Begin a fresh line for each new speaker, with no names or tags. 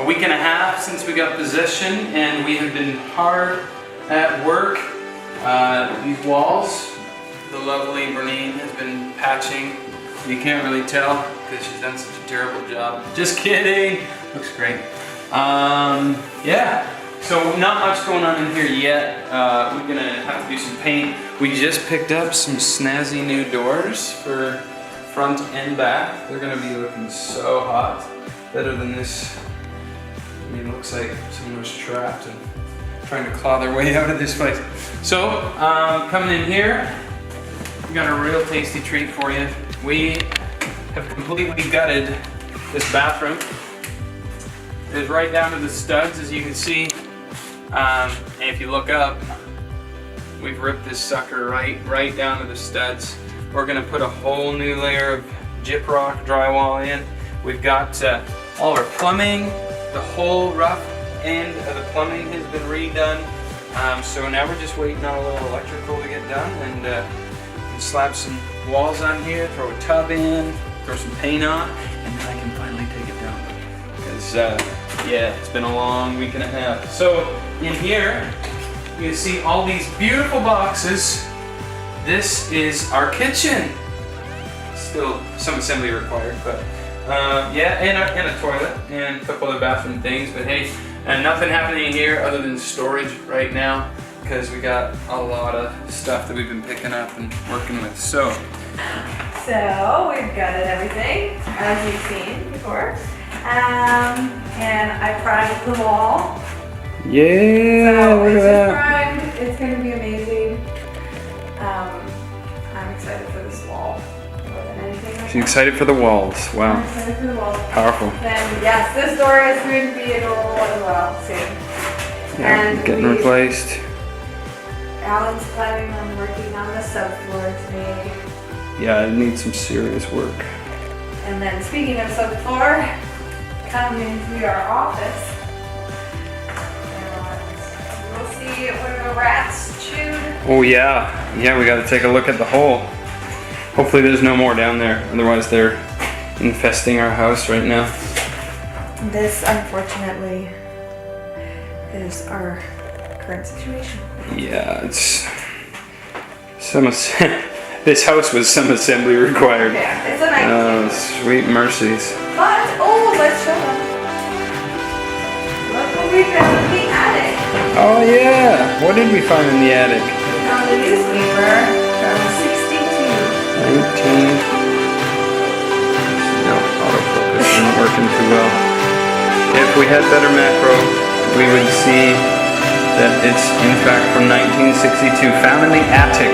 week and a half since we got possession, and we have been hard at work. These walls, the lovely Bernine has been patching. You can't really tell because she's done such a terrible job. Just kidding. Looks great. Yeah. So not much going on in here yet. We're gonna have to do some paint. We just picked up some snazzy new doors for front and back. They're gonna be looking so hot. Better than this. I mean, it looks like someone was trapped and trying to claw their way out of this place. So, coming in here, we got a real tasty treat for you. We have completely gutted this bathroom. It's right down to the studs, as you can see. And if you look up, we've ripped this sucker right down to the studs. We're gonna put a whole new layer of gyprock drywall in. We've got all our plumbing, the whole rough end of the plumbing has been redone. So now we're just waiting on a little electrical to get done, and slap some walls on here, throw a tub in, throw some paint on, and then I can finally take it down. Because yeah, it's been a long week and a half. So in here, you can see all these beautiful boxes. This is our kitchen. Still some assembly required, but yeah, and a toilet and a couple other bathroom things. But hey, and nothing happening here other than storage right now because we got a lot of stuff that we've been picking up and working with. So
we've gutted everything as you've seen before, and I primed the wall.
Yeah,
so
look
it's
at that.
Primed. It's going to be amazing. I'm excited for this wall more than anything.
She's excited for the walls. Wow.
I'm excited for the walls.
Powerful.
Then yes, this door is going to be adorable as well soon.
Yeah,
and
getting replaced.
Alan's planning on working on the subfloor today.
Yeah, it needs some serious work.
And then speaking of subfloor, come into our office. And we'll see where the rats chewed.
Oh yeah, we got to take a look at the hole. Hopefully there's no more down there, otherwise they're infesting our house right now.
This, unfortunately, is our current situation.
Yeah, it's this house was some assembly required.
Yeah, it's a nice
sweet mercies.
But, oh, let's show them. Look what we found in the attic.
Oh yeah, what did we find in the attic?
We found a newspaper from 62.
19. No, autofocus isn't working too well. If we had better macro, we would see that it's in fact from 1962, found in the attic.